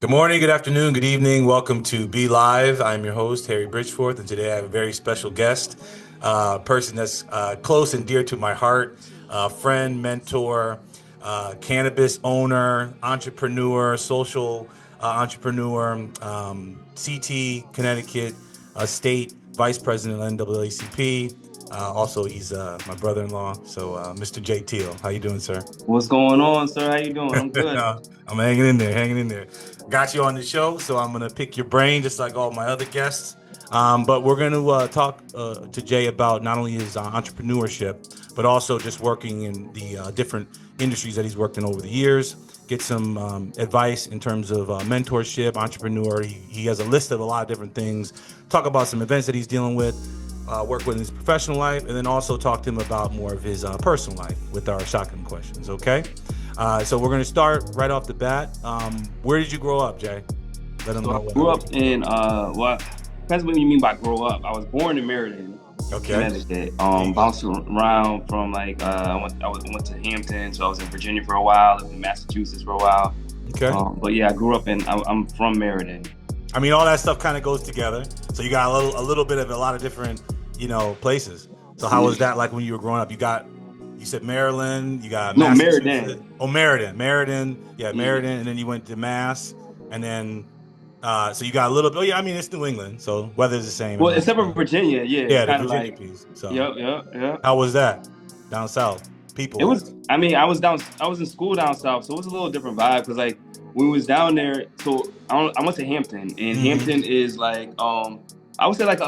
Good morning, good afternoon, good evening. Welcome to Be Live. I'm your host, Harry Bridgeforth, and today I have a very special guest, person that's close and dear to my heart, friend, mentor, cannabis owner, entrepreneur, social entrepreneur, CT, Connecticut, state vice president of NAACP. Also, he's my brother-in-law, so Mr. J. Teal. How you doing, sir? What's going on, sir? How you doing? I'm good. No, I'm hanging in there, hanging in there. Got you on the show, so I'm gonna pick your brain just like all my other guests. But we're gonna talk to Jay about not only his entrepreneurship, but also just working in the different industries that he's worked in over the years. Get some advice in terms of mentorship, entrepreneur. He has a list of a lot of different things. Talk about some events that he's dealing with. Work with his professional life, and then also talk to him about more of his personal life with our shotgun questions. Okay. So we're going to start right off the bat. Where did you grow up, Jay? Let them So know I grew up what. in what depends what you mean by grow up. I was born in Meriden, Okay. Connecticut. There you go. Bounced around from like I went to Hampton, so I was in Virginia for a while, lived in Massachusetts for a while. Okay. But yeah, I grew up in. I'm from Meriden. I mean, all that stuff kind of goes together. So you got a little bit of a lot of different, places. So how was that like when you were growing up? You said Maryland, you got No, Massachusetts. Meriden. Oh, Meriden, yeah, Yeah. Meriden, and then you went to Mass, and then so you got a little bit. Oh, yeah, I mean it's New England, so weather's the same and Well, all that except for stuff. Virginia, yeah, it's Yeah, the kind of Virginia like, piece. So yep, yep, yep. how was that down south, people It was. wise? I mean, I was in school down south, so it was a little different vibe because like when we was down there. So I went to Hampton, and Mm-hmm. Hampton is like I would say like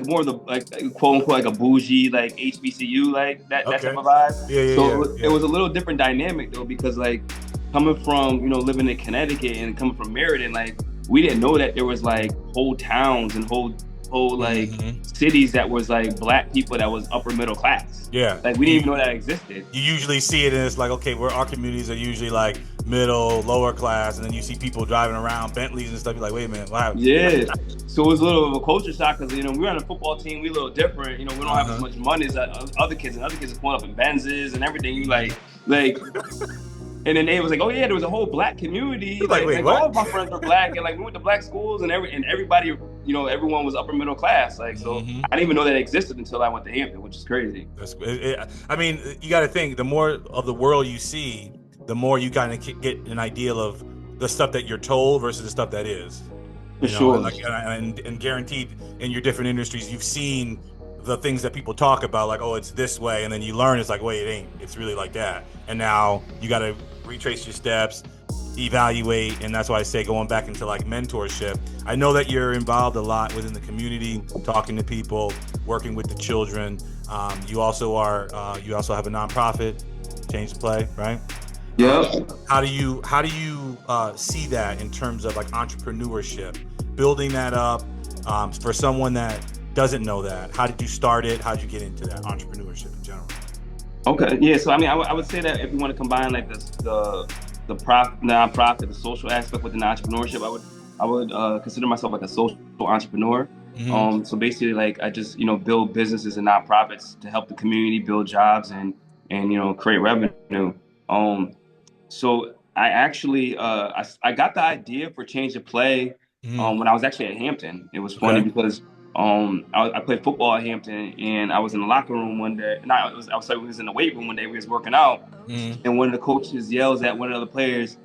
more of the like quote unquote like a bougie like HBCU like that type Okay. of vibe. Yeah, yeah, So yeah, it yeah. was a little different dynamic though because like coming from living in Connecticut and coming from Meriden, like we didn't know that there was like whole towns and whole like Mm-hmm. cities that was like black people that was upper middle class. Yeah. Like we didn't even know that existed. You usually see it and it's like, okay, where our communities are usually like middle, lower class, and then you see people driving around Bentleys and stuff. You're like, wait a minute, wow. Yeah. So it was a little of a culture shock because we were on a football team. We a little different. We don't have as Uh-huh. much money as other kids, and other kids are pulling up in Benzes and everything. You Mm-hmm. like, and then they was like, oh yeah, there was a whole black community. Like, wait, Like all what? of my friends were black, and like we went to black schools, and everybody, everyone was upper middle class. Like so, Mm-hmm. I didn't even know that existed until I went to Hampton, which is crazy. I mean, you got to think the more of the world you see, the more you kind of get an idea of the stuff that you're told versus the stuff that is. For And sure. like and guaranteed in your different industries, you've seen the things that people talk about, like, oh, it's this way, and then you learn it's like, wait, it ain't. It's really like that. And now you got to retrace your steps, evaluate, and that's why I say going back into like mentorship. I know that you're involved a lot within the community, talking to people, working with the children. You also have a nonprofit, Change the Play, right? Um, Yep. how do you see that in terms of like entrepreneurship, building that up for someone that doesn't know that? How did you start it? How did you get into that entrepreneurship in general? Okay, yeah. So I mean, I would say that if you want to combine like the nonprofit, the social aspect with the entrepreneurship, I would consider myself like a social entrepreneur. Mm-hmm. So basically, like I just build businesses and nonprofits to help the community build jobs and create revenue. Um, so I actually I got the idea for Change the Play Mm-hmm. when I was actually at Hampton. It was funny Okay. because I played football at Hampton and I was in the locker room one day. And we was in the weight room one day. We was working out, Mm-hmm. and one of the coaches yells at one of the players.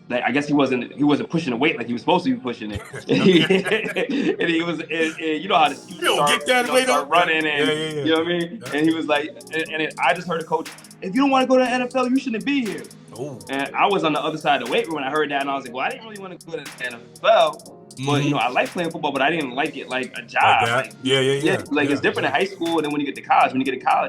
Like I guess he wasn't pushing the weight like he was supposed to be pushing it, Okay. and he was and you know how the You students don't get start that weight start up. Yeah. running Yeah. and Yeah. Yeah. you know what I mean, Yeah. and he was like, I just heard a coach, if you don't want to go to the NFL, you shouldn't be here. Oh. And I was on the other side of the weight room when I heard that, and I was like, well, I didn't really want to go to the NFL, but Mm-hmm. I like playing football, but I didn't like it like a Like job. that. Like, Yeah. Yeah. yeah, Yeah. like it's Yeah. different in high school, and then when you get to college,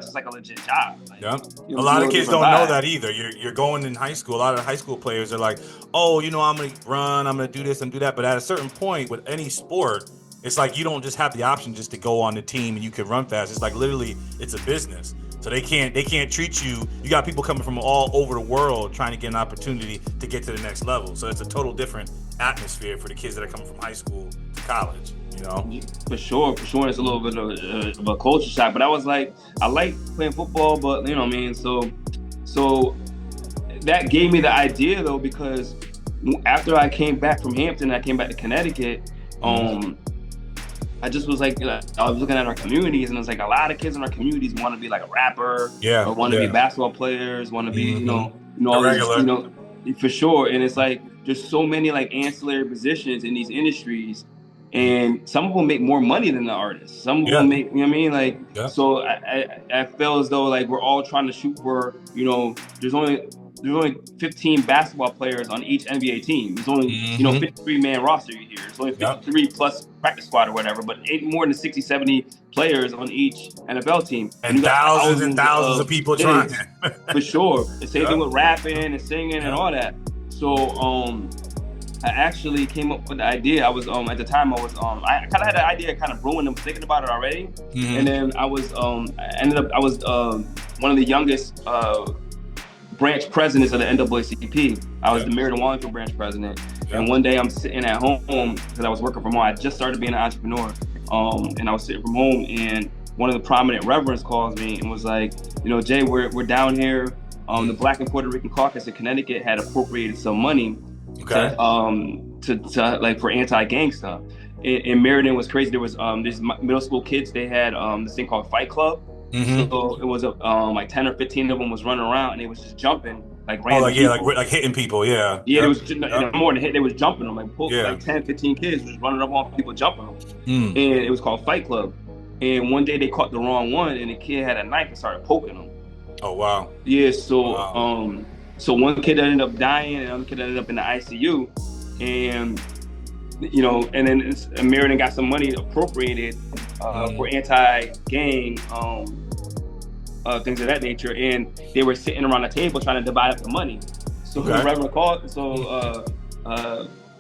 it's like a legit job. Like, Yeah. A it's a lot of little kids different don't know vibe. that either. You're going in high school. A lot of high school players are like, oh, I'm gonna run, I'm gonna do this and do that. But at a certain point with any sport, it's like you don't just have the option just to go on the team and you can run fast. It's like literally it's a business. So they can't treat you. You got people coming from all over the world trying to get an opportunity to get to the next level. So it's a total different atmosphere for the kids that are coming from high school to college. For sure, for sure. It's a little bit of a culture shock, but I was like, I like playing football, but you know what I mean. So that gave me the idea though, because after I came back from Hampton, I came back to Connecticut. I just was like, I was looking at our communities, and it's like a lot of kids in our communities want to be like a rapper, Yeah, or want to be basketball players, want to be, all this, regular. for sure. And it's like there's so many like ancillary positions in these industries, and some of them make more money than the artists. Some of them make, you know what I mean? Like, so I feel as though like we're all trying to shoot for, there's only 15 basketball players on each NBA team. There's only 53-man roster here. There's only 53 plus practice squad or whatever, but ain't more than 60, 70 players on each NFL team. And thousands and thousands of people trying. For sure. The same thing with rapping and singing and all that. So I actually came up with the idea. I was at the time I kind of had the idea kind of brewing and thinking about it already. And then I was one of the youngest branch presidents of the NAACP. I was the Meriden Wallingford branch president. And one day I'm sitting at home because I was working from home. I just started being an entrepreneur. And I was sitting from home, and one of the prominent reverends calls me and was like, Jay, we're down here. The Black and Puerto Rican Caucus in Connecticut had appropriated some money to like for anti-gang stuff. In Meriden was crazy. There was these middle school kids. They had this thing called Fight Club. So it was like 10 or 15 of them was running around, and they was just jumping like random people. like hitting people. It was more than hit. They was jumping them like 10, 15 kids was running up on people, jumping them. And it was called Fight Club. And one day they caught the wrong one, and the kid had a knife and started poking them. Oh wow. Yeah. So so one kid ended up dying, and another kid ended up in the ICU, and and then Meriden got some money appropriated for anti-gang things of that nature, and they were sitting around the table trying to divide up the money. So the Reverend called,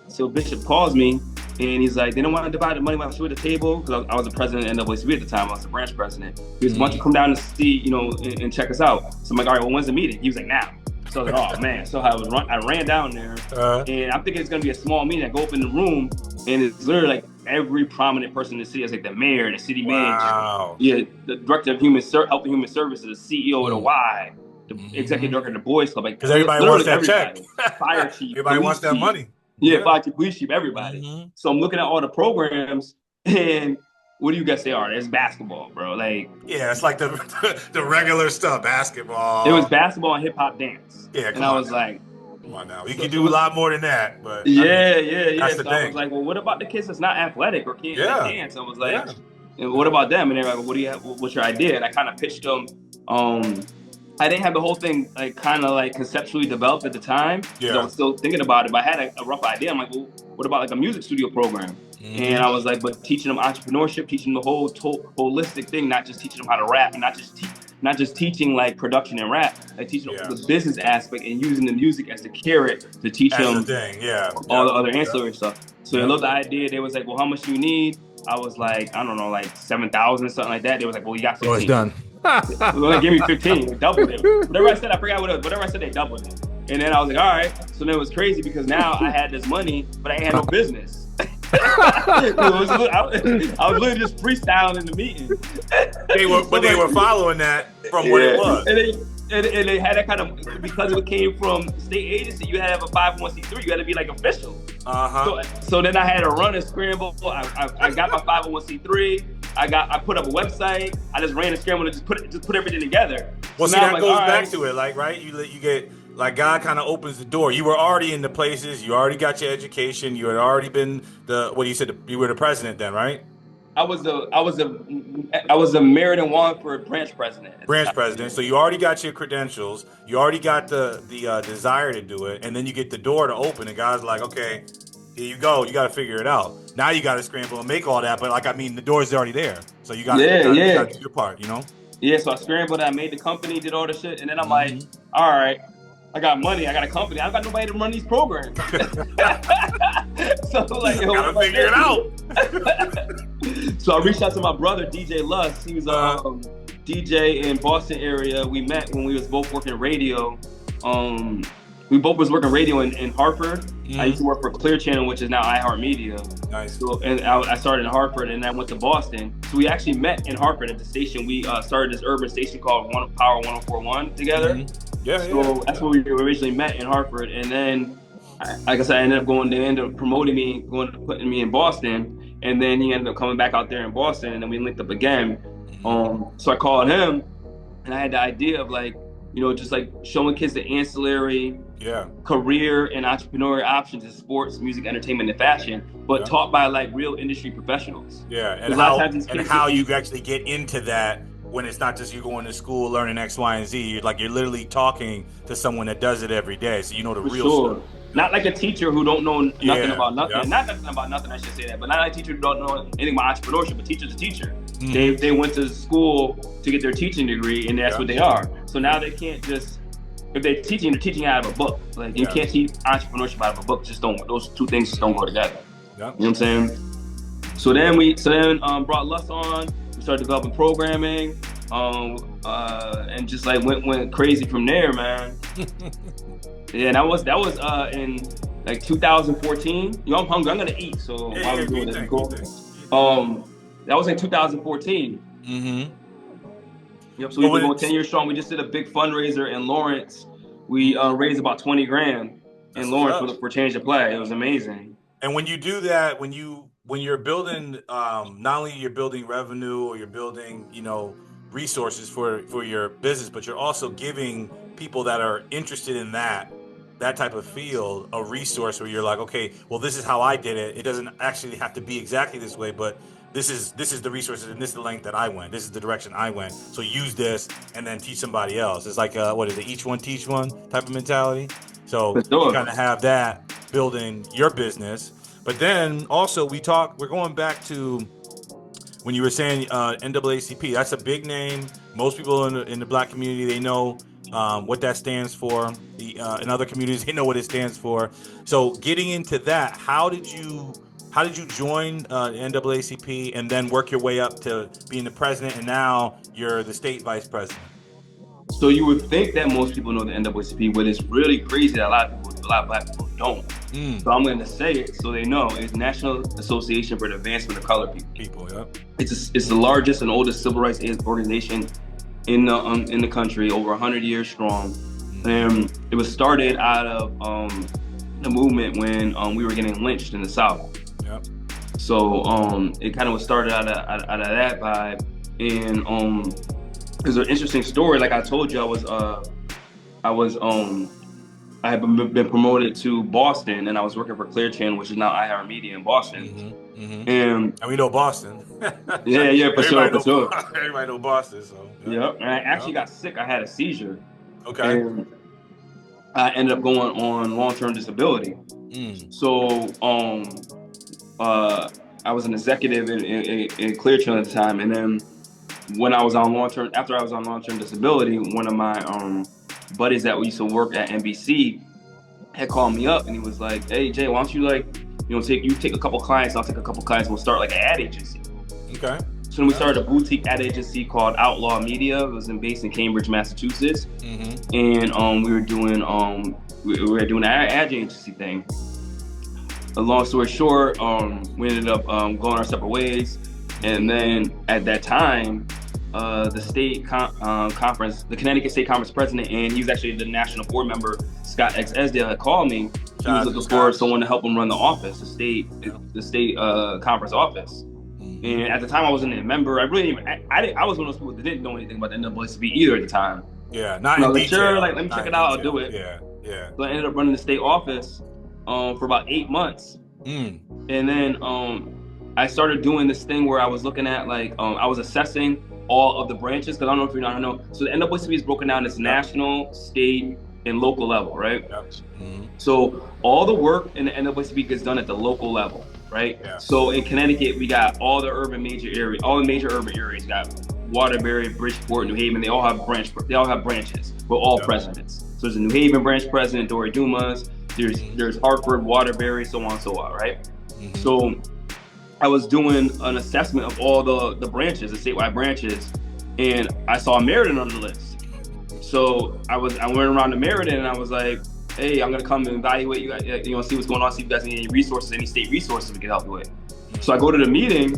so Bishop calls me, and he's like, they don't want to divide the money while I was at the table, because I was the president of NAACP at the time. I was the branch president. He was, why don't you come down and see, and check us out? So I'm like, all right, well, when's the meeting? He was like, now. So I was like, oh man. So I ran down there, and I'm thinking it's gonna be a small meeting. I go up in the room, and it's literally like every prominent person in the city. It's like the mayor, the city manager, the director of Health and Human Services, the CEO of the Y, the executive director of the Boys Club. Like, because everybody wants that check. Fire chief. Everybody wants that money. Fire chief, police chief, everybody. So I'm looking at all the programs, and what do you guys say are? It's basketball, bro. Like, it's like the regular stuff, basketball. It was basketball and hip hop dance. And I was like, come on now, you can do a lot more than that. But That's the thing. I was like, well, what about the kids that's not athletic or can't dance? I was like, and what about them? And they're like, what do you have? What's your idea? And I kind of pitched them. I didn't have the whole thing like kind of like conceptually developed at the time. I was still thinking about it, but I had a rough idea. I'm like, well, what about like a music studio program? And I was like, but teaching them entrepreneurship, teaching them the whole holistic thing, not just teaching them how to rap, and not just teaching like production and rap, like teaching them the business aspect and using the music as the carrot to teach them all the other ancillary stuff. So they loved the idea. They was like, well, how much do you need? I was like, I don't know, like 7,000, something like that. They was like, well, you got 15. Oh, it's done. Well, they gave me 15, they doubled it. Whatever I said, I forgot whatever I said, they doubled it. And then I was like, all right. So then it was crazy because now I had this money, but I ain't had no business. I was literally just freestyling in the meeting. They were following that from what it was. And they had that kind of, because it came from state agency, you had to have a 501c3, you had to be like official. So then I had to run a scramble. I got my 501c3. I put up a website. I just ran a scramble and just put everything together. Well, so see, that goes back to it, like, right? You get, like, God kind of opens the door. You were already in the places. You already got your education. You had already been you were the president then, right? I was the Meriden Wallingford branch president. So you already got your credentials. You already got the desire to do it, and then you get the door to open, and God's like, okay, here you go. You got to figure it out. Now you got to scramble and make all that, but like, I mean, the door's already there, so you got to do your part, Yeah, so I scrambled. I made the company, did all the shit, and then I'm like, all right, I got money, I got a company, I got nobody to run these programs. So like, yo, gotta figure it out. So I reached out to my brother, DJ Luss. He was a DJ in Boston area. We met when we was both working radio. We both was working radio in Hartford. I used to work for Clear Channel, which is now iHeartMedia. Nice. So, and I started in Hartford, and then I went to Boston. So we actually met in Hartford at the station. We started this urban station called Power 104.1 together. That's where we originally met in Hartford. And then like I said, I ended up going. They ended up promoting me, putting me in Boston, and then he ended up coming back out there in Boston, and then we linked up again. So I called him, and I had the idea of like, just like showing kids the ancillary Yeah. career and entrepreneurial options in sports, music, entertainment, and fashion, but Yeah. taught by like real industry professionals. Yeah, and Because a lot of how times these and kids how just you need, actually get into that when it's not just you going to school learning X, Y, and Z. You're literally talking to someone that does it every day, so you know the for real stuff. sure. Not like a teacher who don't know nothing Yeah, about nothing. yeah. Not nothing about nothing, I should say that. But not like a teacher who don't know anything about entrepreneurship. But teacher's a teacher. They went to school to get their teaching degree, and that's what they are. So now they can't just, if they're teaching out of a book. Like you can't teach entrepreneurship out of a book. Just don't. Those two things just don't go together. Yeah. You know what I'm saying? So then brought Lus on. We started developing programming, and just like went crazy from there, man. Yeah, that was in like 2014. I'm hungry. I'm gonna eat. So while we're doing this, cool. That was in 2014. Yep. So we've been going 10 years strong. We just did a big fundraiser in Lawrence. We raised about 20 grand in Lawrence for Change the Play. It was amazing. And when you do that, when you're building, not only you're building revenue or you're building, resources for your business, but you're also giving people that are interested in that type of field a resource where you're like, okay, well, this is how I did it. It doesn't actually have to be exactly this way, but this is the resources and this is the length that I went. This is the direction I went. So use this and then teach somebody else. It's like what is it? Each one teach one type of mentality. So you kind of have that building your business. But then also we're going back to when you were saying NAACP. That's a big name. Most people in the black community, they know what that stands for. In other communities, they know what it stands for. So getting into that, how did you join NAACP and then work your way up to being the president, and now you're the state vice president? So you would think that most people know the NAACP, but it's really crazy that a lot of black people don't. So I'm going to say it so they know. It's National Association for the Advancement of Colored People. It's the largest and oldest civil rights organization in the country, over 100 years strong. And it was started out of the movement when we were getting lynched in the South. So it kind of was started out of that vibe. And there's an interesting story. Like I told you, I had been promoted to Boston, and I was working for Clear Channel, which is now iHeartMedia in Boston. And we know Boston. yeah, for sure. Everybody know Boston. So yeah. And I actually got sick. I had a seizure. Okay. And I ended up going on long-term disability. So I was an executive in Clear Channel at the time, and then after I was on long-term disability, one of my buddies that used to work at NBC had called me up, and he was like, "Hey Jay, why don't you take a couple clients, I'll take a couple clients, we'll start like an ad agency." Okay. So then we started a boutique ad agency called Outlaw Media. It was based in Cambridge, Massachusetts, and we were doing an ad agency thing. A long story short, we ended up going our separate ways, and then at that time, the state conference, the Connecticut State Conference president, and he was actually the national board member, Scott X. Esdale, had called me. He was looking for someone to help him run the office, the state conference office. And at the time, I wasn't a member. I was one of those people that didn't know anything about the NAACP either at the time. Yeah, not in detail. Sure, let me check it out. I'll do it. Yeah. So I ended up running the state office for about 8 months. And then I started doing this thing where I was looking at I was assessing all of the branches, because I don't know if you know. So the NAACP is broken down as national, state, and local level, right? So all the work in the NAACP gets done at the local level, right? So in Connecticut, we got all the major urban areas. Got Waterbury, Bridgeforth, New Haven. They all have branches. We're all presidents. So there's a New Haven branch president, Dory Dumas. There's Hartford, Waterbury, so on, right? So I was doing an assessment of all the branches, the statewide branches, and I saw Meriden on the list. So I went around to Meriden, and I was like, "Hey, I'm gonna come and evaluate you guys, see what's going on, see if you guys need any resources, any state resources we can help you with." So I go to the meeting,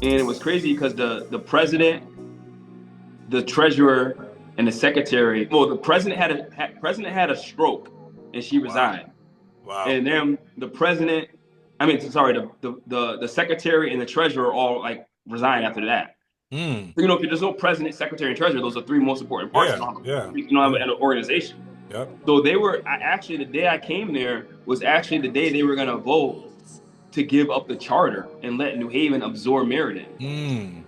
and it was crazy because the president, the treasurer, and the secretary. Well, the president had a stroke, and she resigned. Wow. And then the president, the secretary and the treasurer all like resigned after that. Mm. So, if there's no president, secretary, and treasurer, those are three most important parts of an organization. Yep. So the day I came there was actually the day they were going to vote to give up the charter and let New Haven absorb Meriden. Mm.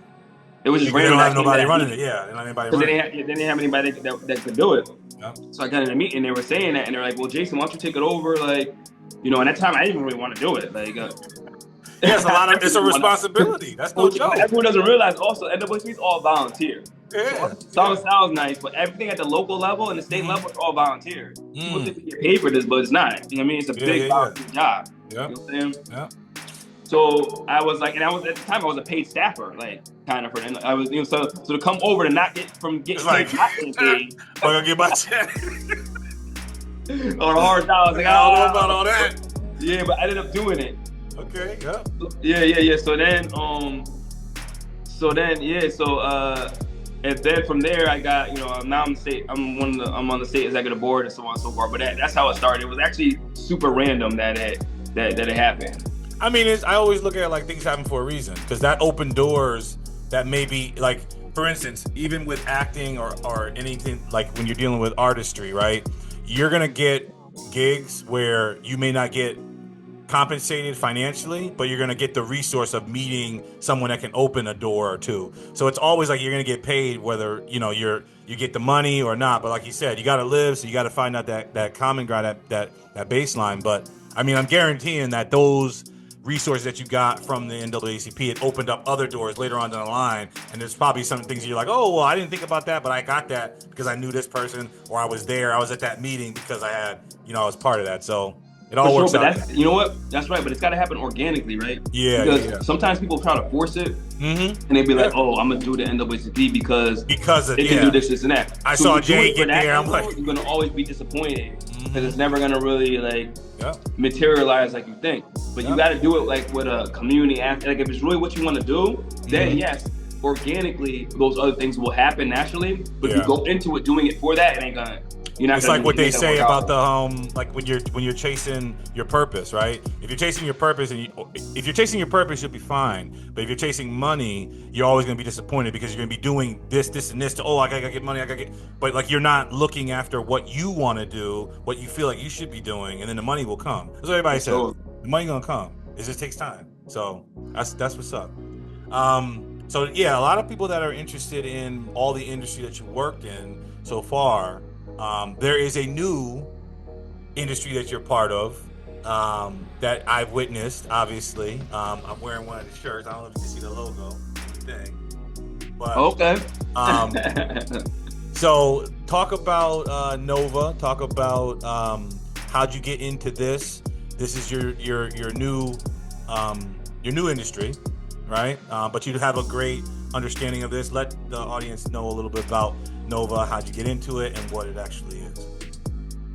It was just random. They don't have nobody running it. Yeah, they don't have anybody running it. They didn't have anybody that could do it. Yep. So I got in a meeting, they were saying that, and they're like, well, Jason, why don't you take it over? Like, and at that time, I didn't really want to do it. Like, it's a responsibility. That's no joke. Everyone doesn't realize also NAACP is all volunteer. Yeah. Sounds nice, but everything at the local level and the state level is all volunteer. People think we get paid for this, but it's not. You know what I mean? It's a big volunteer job. Yeah. You know what I'm saying? Yeah. So I was like, and I was at the time I was a paid staffer, like kind of for them. I was, so to come over to not get from getting paid, not getting paid. I'm gonna get my check. On a hard dollar, like, I don't know about all that. Yeah, but I ended up doing it. Okay. Yeah. Yeah. So and then from there I got, now I'm on the state executive board and so on and so forth. But that's how it started. It was actually super random that it happened. I mean, I always look at it like things happen for a reason, because that opened doors that maybe, like, for instance, even with acting or anything, like when you're dealing with artistry, right? You're gonna get gigs where you may not get compensated financially, but you're gonna get the resource of meeting someone that can open a door or two. So it's always like you're gonna get paid whether you get the money or not. But like you said, you gotta live, so you gotta find out that common ground, that baseline. But I mean, I'm guaranteeing that those resources that you got from the NAACP, it opened up other doors later on down the line, and there's probably some things you're like, oh, well, I didn't think about that, but I got that because I knew this person, or I was at that meeting because I was part of that. So it all works out. But you know what? That's right, but it's got to happen organically, right? Yeah. Because sometimes people try to force it, and they be like, oh, I'm gonna do the NAACP because they can do this and that. I saw Jay get there. I'm like, you're gonna always be disappointed because it's never gonna really materialize like you think. But you got to do it like with a community act. Like if it's really what you want to do, then yes, organically those other things will happen naturally. But if you go into it doing it for that, it ain't gonna. It's like what they say about the like when you're chasing your purpose, right? If you're chasing your purpose if you're chasing your purpose, you'll be fine. But if you're chasing money, you're always gonna be disappointed because you're gonna be doing this, and this I gotta get money, but like you're not looking after what you want to do, what you feel like you should be doing, and then the money will come. That's what everybody says. The money gonna come. It just takes time. So that's what's up. So yeah, a lot of people that are interested in all the industry that you worked in so far. There is a new industry that you're part of that I've witnessed, obviously. I'm wearing one of the shirts. I don't know if you can see the logo thing. But, okay. So talk about Nova. Talk about how'd you get into this. This is your new industry, right? But you have a great understanding of this. Let the audience know a little bit about Nova, how'd you get into it, and what it actually is.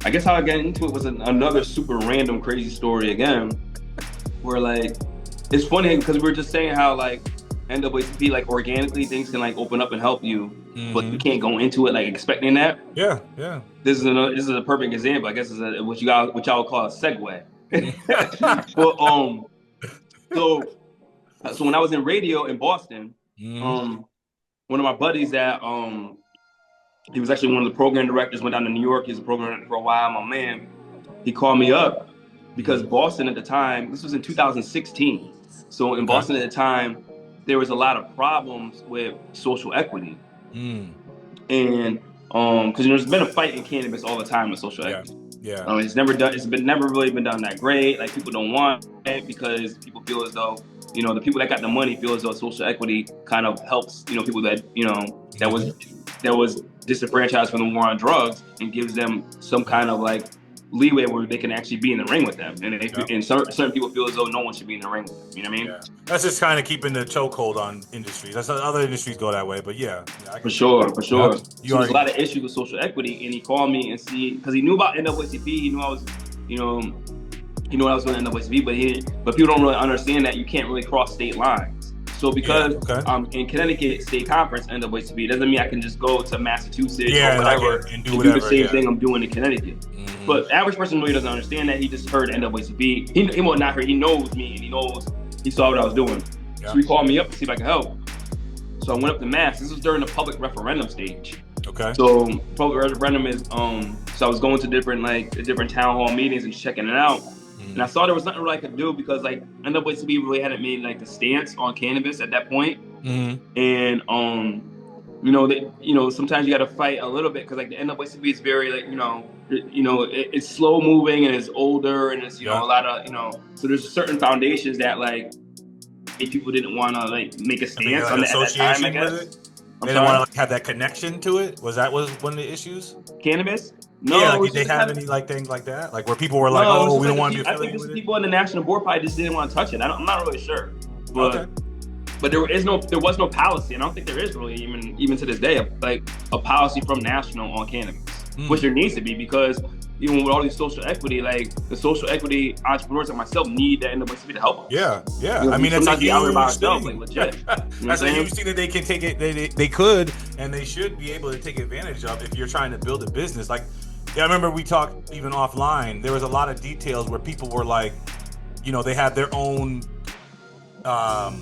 I guess how I got into it was another super random, crazy story again, where like, it's funny because we were just saying how like NAACP, like organically things can like open up and help you, but you can't go into it like expecting that. Yeah. This is a perfect example. I guess is what y'all would call a segue. Well, so when I was in radio in Boston, one of my buddies that he was actually one of the program directors, went down to New York. He was a program director for a while, my man. He called me up because Boston at the time, this was in 2016. So in Boston at the time, there was a lot of problems with social equity. And because there's been a fight in cannabis all the time with social equity. It's never really been done that great. Like people don't want it because people feel as though, the people that got the money feel as though social equity kind of helps, people that, that was disenfranchised from the war on drugs and gives them some kind of like leeway where they can actually be in the ring with them. And certain people feel as though no one should be in the ring with them. You know what I mean? Yeah. That's just kind of keeping the chokehold on industries. That's other industries go that way, but for sure. So there's a lot of issues with social equity, and he called me and because he knew about NAACP, he knew I was, he knew what I was doing at NAACP, but people don't really understand that you can't really cross state lines. So because Yeah, okay. in Connecticut State Conference NAACP, doesn't mean I can just go to Massachusetts Yeah, or like whatever and do and do the whatever. same Yeah. thing I'm doing in Connecticut. But the average person really doesn't understand that. He just heard NAACP. He well, not heard. He knows me, and he saw what I was doing. Yeah. So he called me up to see if I could help. So I went up to Mass. This was during the public referendum stage. Okay. So public referendum is so I was going to different town hall meetings and checking it out. And I saw there was nothing really I could do because like NAACP really hadn't made like a stance on cannabis at that point. And sometimes you got to fight a little bit because like the NAACP is very like it's slow moving and it's older and it's a lot of so there's certain foundations that like if people didn't want to like make a stance on it at that time, I guess. They didn't want to like have that connection to it. Was one of the issues? Cannabis? No. Yeah, like, did they have any like things like that? Like where people were like, "Oh, we don't want to be affiliated with it." I think people in the national board probably just didn't want to touch it. I'm not really sure. But, okay. But there was no policy, and I don't think there is really even to this day like a policy from national on cannabis, which there needs to be because even with all these social equity, like the social equity entrepreneurs like myself need that NAACP to help them. Yeah. I mean, it's a huge thing. Like, legit. That's a huge thing that they can take it. They could and they should be able to take advantage of if you're trying to build a business. Like, I remember we talked even offline. There was a lot of details where people were like, they have their own, thought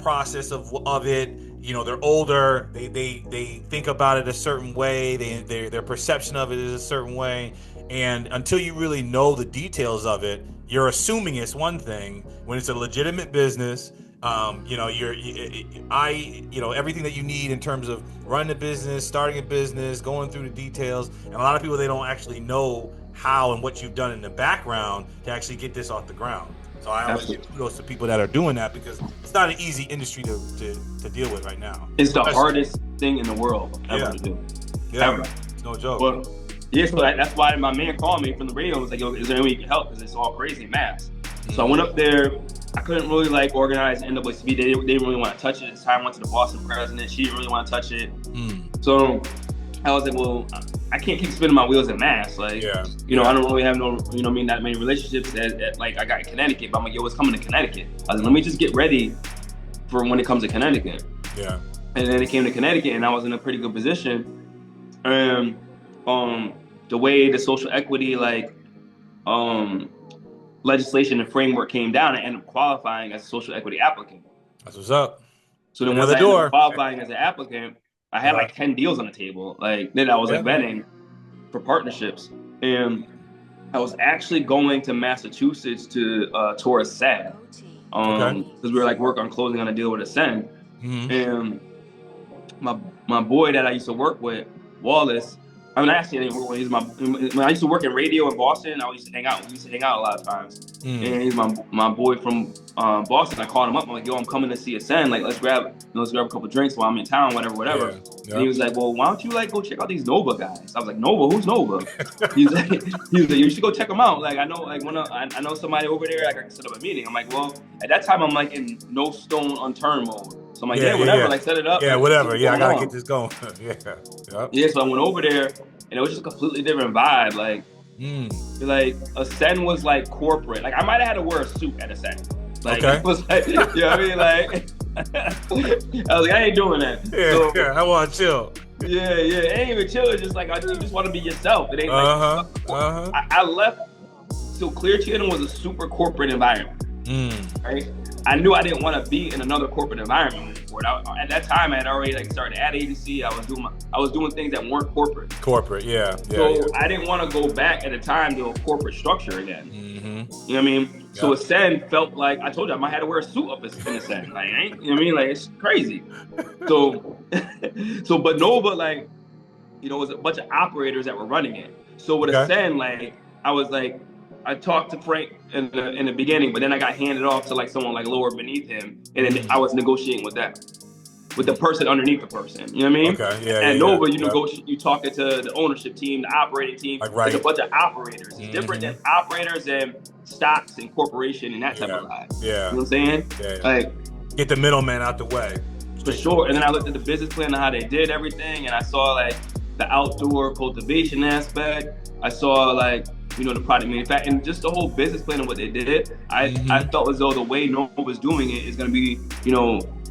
process of it. They're older. They think about it a certain way. Their perception of it is a certain way. And until you really know the details of it, you're assuming it's one thing when it's a legitimate business. Everything that you need in terms of running a business, starting a business, going through the details. And a lot of people, they don't actually know how and what you've done in the background to actually get this off the ground. So I always give kudos to people that are doing that because it's not an easy industry to deal with right now. It's the hardest thing in the world ever to do. Yeah, ever. It's no joke. But, so that's why my man called me from the radio and was like, "Yo, is there any way you can help? Because it's all crazy mass." So I went up there. I couldn't really like organize NAACP. They didn't really want to touch it. At the time, I went to the Boston president. She didn't really want to touch it. So I was like, well, I can't keep spinning my wheels in Mass. Like, I don't really have that many relationships that like I got in Connecticut. But I'm like, yo, what's coming to Connecticut? I was like, let me just get ready for when it comes to Connecticut. Yeah. And then it came to Connecticut, and I was in a pretty good position. The way the social equity legislation and framework came down, I ended up qualifying as a social equity applicant. That's what's up. So then once I ended up qualifying as an applicant, I had like 10 deals on the table. Like then I was like vetting for partnerships. And I was actually going to Massachusetts to tour Ascend. Because we were like working on closing on a deal with Ascend. And my boy that I used to work with, Wallace, I mean, actually, I didn't work with him. I used to work in radio in Boston. We used to hang out a lot of times. And he's my boy from Boston. I called him up. I'm like, yo, I'm coming to see Ascend. Like, let's grab a couple drinks while I'm in town, whatever. And he was like, well, why don't you like go check out these Nova guys? I was like, Nova? Who's Nova? He's like, you should go check them out. Like, I know somebody over there. Like, I can set up a meeting. I'm like, well, at that time, I'm like in no stone unturned mode. So I'm like, whatever. Like, set it up. Yeah, like, whatever. I gotta get this going. Yeah. So I went over there. And it was just a completely different vibe. Like Ascend was like corporate. Like I might have had to wear a suit at Ascend. Like it was like, you know what I mean? Like I was like, I ain't doing that. I want to chill. Yeah. It ain't even chill. It's just like you just want to be yourself. It ain't I left. So Clear Channel was a super corporate environment. Right? I knew I didn't want to be in another corporate environment for it. At that time, I had already like started an ad agency. I was doing things that weren't corporate. I didn't want to go back at the time to a corporate structure again. You know what I mean? So Ascend felt like I told you I might have to wear a suit up in Ascend. Like, you know what I mean? Like it's crazy. But Nova, like, it was a bunch of operators that were running it. So with Ascend, like I was like. I talked to Frank in the beginning, but then I got handed off to like someone like lower beneath him, and then I was negotiating with them, with the person underneath the person. You know what I mean? And Nova, you negotiate, you talking to the ownership team, the operating team. It's a bunch of operators. It's different than operators and stocks and corporation and that type of vibe. You know what I'm saying? Like get the middleman out the way. For sure. And then I looked at the business plan and how they did everything, and I saw like the outdoor cultivation aspect. I saw like the product manufacturing and just the whole business plan of what they did. I felt as though the way Nova was doing it is going to be,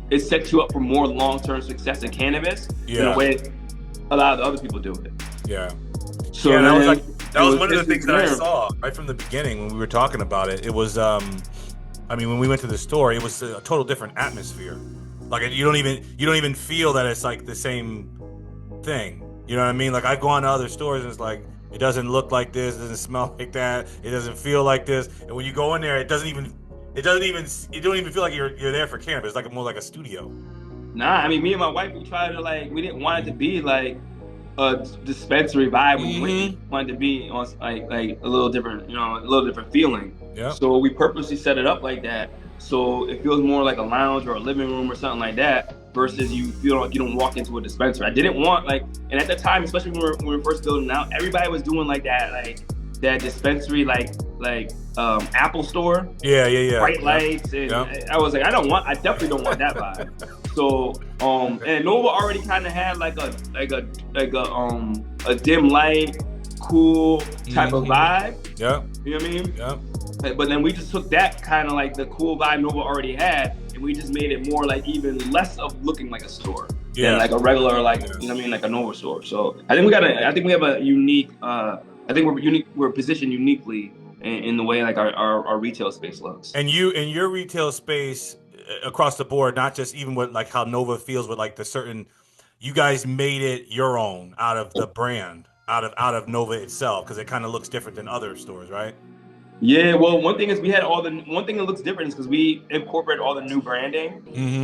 it sets you up for more long-term success in cannabis than the way a lot of the other people do it. Yeah. So yeah, that was one of the things that I saw right from the beginning when we were talking about it. It was, when we went to the store, it was a total different atmosphere. Like you don't even feel that it's like the same thing. You know what I mean? Like I go on to other stores and it's like, it doesn't look like this, it doesn't smell like that, it doesn't feel like this. And when you go in there, you don't even feel like you're there for cannabis. It's like more like a studio. Nah, me and my wife, we tried to we didn't want it to be like a dispensary vibe. We wanted to be on like a little different, a little different feeling. Yeah. So we purposely set it up like that, so it feels more like a lounge or a living room or something like that, versus you feel like you don't walk into a dispensary. I didn't want and at the time, especially when we were first building out, everybody was doing that dispensary Apple store. Yeah. Bright lights, and I was like, I definitely don't want that vibe. So and Nova already kind of had a dim light, cool type of vibe. Yeah. You know what I mean? Yeah. But then we just took that kind of the cool vibe Nova already had, and we just made it more even less of looking like a store than a regular a Nova store. So I think we have a unique. I think we're unique. We're positioned uniquely in the way our retail space looks. And your retail space across the board, not just even with how Nova feels with the certain. You guys made it your own out of the brand, out of Nova itself, because it kind of looks different than other stores, right? Yeah, well, one thing is one thing that looks different is because we incorporated all the new branding.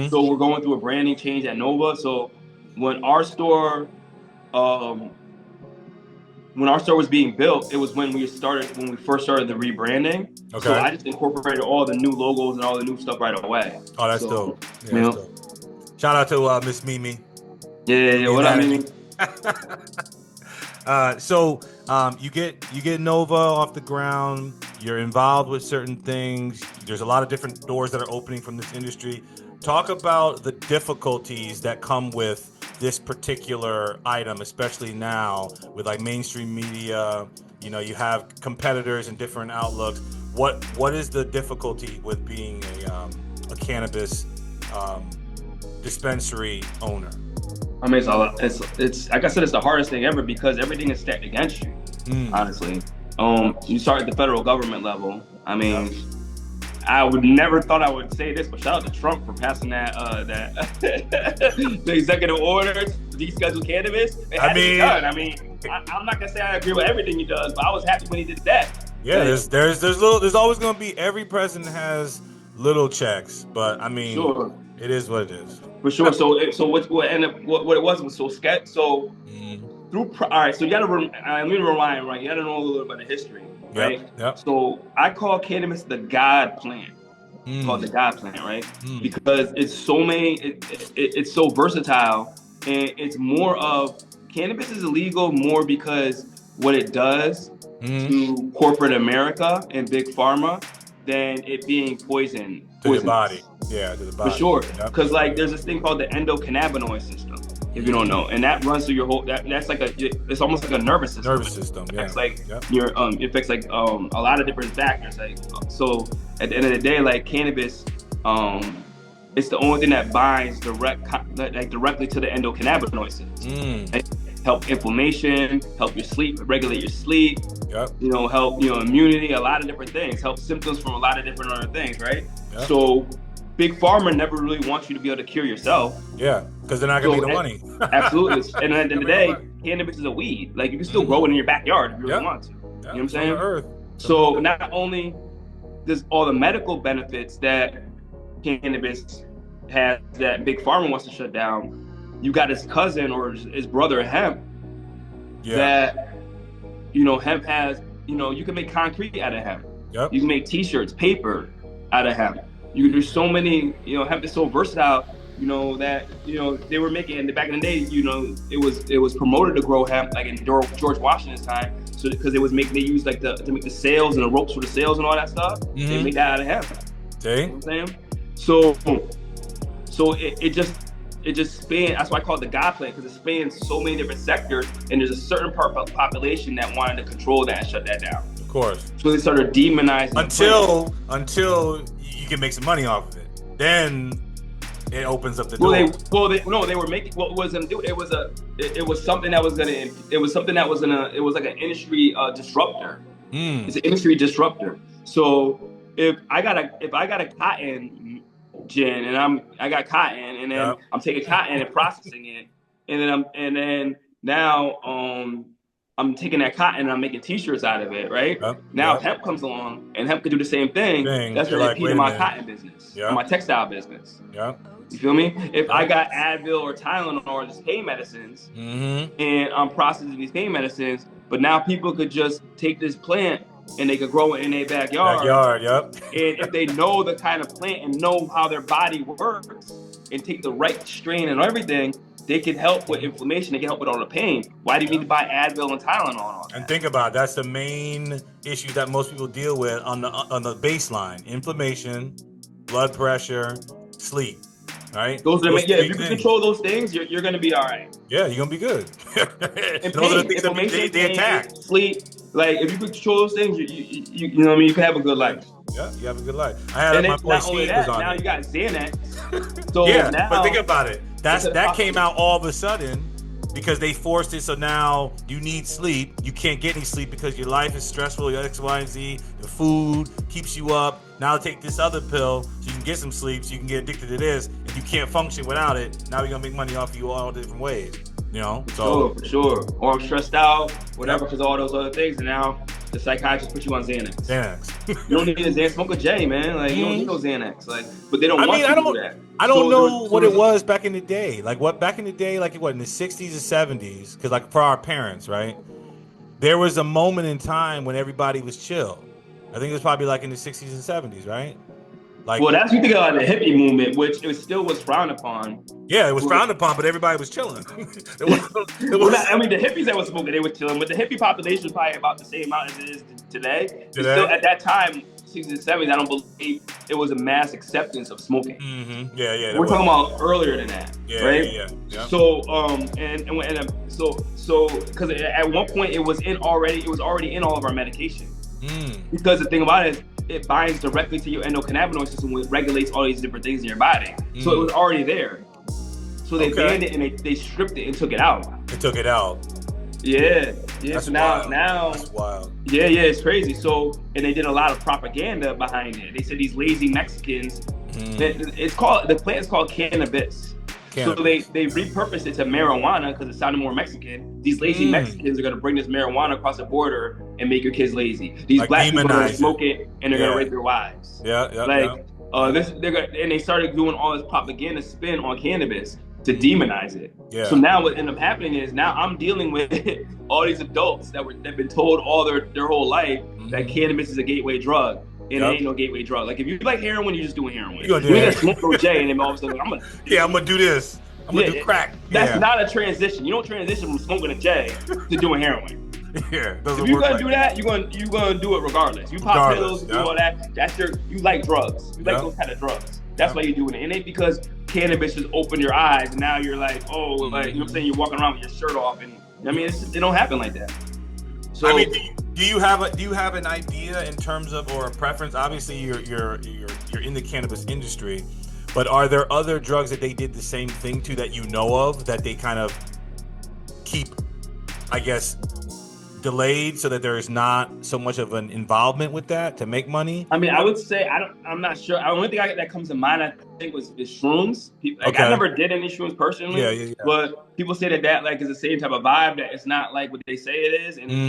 So we're going through a branding change at Nova. So when our store was being built, it was when we first started the rebranding. Okay. So I just incorporated all the new logos and all the new stuff right away. Oh, that's dope. Yeah, that's dope. Shout out to Miss Mimi. Yeah, what I mean. So you get Nova off the ground. You're involved with certain things. There's a lot of different doors that are opening from this industry. Talk about the difficulties that come with this particular item, especially now with mainstream media. You have competitors and different outlooks. What is the difficulty with being a cannabis dispensary owner? It's like I said, it's the hardest thing ever because everything is stacked against you. Honestly, you start at the federal government level. I would never thought I would say this, but shout out to Trump for passing that the executive order to deschedule cannabis. It had to be done. I'm not gonna say I agree with everything he does, but I was happy when he did that. Yeah, there's always gonna be, every president has little checks, but sure. It is what it is. For sure. So what ended up, what it was so sketch. So all right. So you gotta let me rewind. Right, you gotta know a little bit about the history. Right. Yep. So I call cannabis the God plant. Called the God plant, right? Because it's it's so versatile, and it's more of cannabis is illegal more because what it does to corporate America and big pharma than it being poison to the body. Yeah, to the body. For sure. Because there's this thing called the endocannabinoid system, if you don't know, and that runs through your whole. That's it's almost like a nervous system. Nervous system. Yeah. It's your it affects a lot of different factors. So at the end of the day, cannabis, it's the only thing that binds directly to the endocannabinoid system. Help inflammation, help your sleep, regulate your sleep. Yep. Help immunity, a lot of different things. Help symptoms from a lot of different other things, right? Yep. So big pharma never really wants you to be able to cure yourself. Yeah, because they're not gonna make the money. Absolutely. And at the end of the day, cannabis is a weed. You can still grow it in your backyard if you really want to. You know what I'm saying? Earth. So not only does all the medical benefits that cannabis has that big pharma wants to shut down, you got his cousin or his brother hemp that hemp has, you can make concrete out of hemp. Yep. You can make t-shirts, paper out of hemp. You can do so many, hemp is so versatile, that they were making, and back in the day, it was promoted to grow hemp in George Washington's time. So because they used to make the sails and the ropes for the sails and all that stuff. They made that out of hemp. See? You know what I'm saying? So it just spans. That's why I call it the God plant, because it spans so many different sectors, and there's a certain part of the population that wanted to control that and shut that down. Of course. So they started demonizing until you can make some money off of it. Then it opens up the door. They were making what was gonna do. It was something that was like an industry disruptor. It's an industry disruptor. So if I got a cotton gin and I got cotton and then I'm taking cotton and processing it and then now I'm taking that cotton and I'm making t-shirts out of it, right? Now hemp comes along and hemp can do the same thing. That's going to impede my cotton business, or my textile business. You feel me? If I got Advil or Tylenol or just pain medicines and I'm processing these pain medicines, but now people could just take this plant and they could grow it in their backyard. And if they know the kind of plant and know how their body works and take the right strain and everything, they can help with inflammation. They can help with all the pain. Why do you need to buy Advil and Tylenol and all that? And think about it, that's the main issue that most people deal with on the baseline: inflammation, blood pressure, sleep. Right? Those are if you can control those things, you're going to be all right. Yeah, you're going to be good. And those pain, are the things that they attack. Sleep. Like if you can control those things, you know what I mean. You can have a good life. Yeah, you have a good life. I had my boy Steve was on. Now you got Xanax. So now, but think about it. That came out all of a sudden because they forced it. So now you need sleep. You can't get any sleep because your life is stressful. Your X, Y, and Z. The food keeps you up. Now take this other pill so you can get some sleep. So you can get addicted to this. If you can't function without it, now you're gonna make money off you all different ways. You know. For sure. Or I'm stressed out, whatever, because all those other things. And now the psychiatrist puts you on Xanax. You don't need a Xanax. Smoke a J, man. Like you don't need no Xanax. Like, but they don't want you to do that. I don't know what it was back in the day. Like what back in the day, like what in the 60s and 70s, because like for our parents, right? There was a moment in time when everybody was chill. I think it was probably like in the 60s and 70s, right? Like, well, that's you think about the hippie movement, which it still was frowned upon. Yeah, it was frowned upon, but everybody was chilling. I mean, the hippies that was smoking, they were chilling, but the hippie population was probably about the same amount as it is today. Still, at that time, 60s and 70s, I don't believe it was a mass acceptance of smoking. Yeah. We're talking about earlier than that, right? Yeah. So, so because at one point it was already in all of our medication. Because the thing about it is, it binds directly to your endocannabinoid system, which regulates all these different things in your body. So it was already there. So they banned it and they stripped it and took it out. They took it out. Yeah. That's so wild. now that's wild. Yeah, it's crazy. So, and they did a lot of propaganda behind it. They said these lazy Mexicans. The plant is called cannabis. So they repurposed it to marijuana because it sounded more Mexican. These lazy Mexicans are gonna bring this marijuana across the border and make your kids lazy. These like black people are gonna smoke it and they're gonna rape their wives. They're gonna, and they started doing all this propaganda spin on cannabis to demonize it. So now what ended up happening is now I'm dealing with all these adults that've been told all their whole life that cannabis is a gateway drug. And it ain't no gateway drug. Like if you like heroin, you're just doing heroin. You're gonna smoke no J, and then all of a sudden I'm gonna do this. I'm gonna do crack. That's not a transition. You don't transition from smoking a J to doing heroin. If you're gonna do that, you're gonna do it regardless. You pop pills, do all that. You like drugs. You like those kind of drugs. That's why you're doing it. It ain't because cannabis just opened your eyes and now you're like, oh, like you know what I'm saying? You're walking around with your shirt off, and I mean, it don't happen like that. So I mean, do you have an idea in terms of or a preference? Obviously, you're in the cannabis industry, but are there other drugs that they did the same thing to that you know of that they kind of keep, I guess, delayed so that there is not so much of an involvement with that to make money? I mean, I would say I'm not sure. The only thing that comes to mind, I think, is shrooms. I never did any shrooms personally, but people say that like is the same type of vibe. That it's not like what they say it is, and if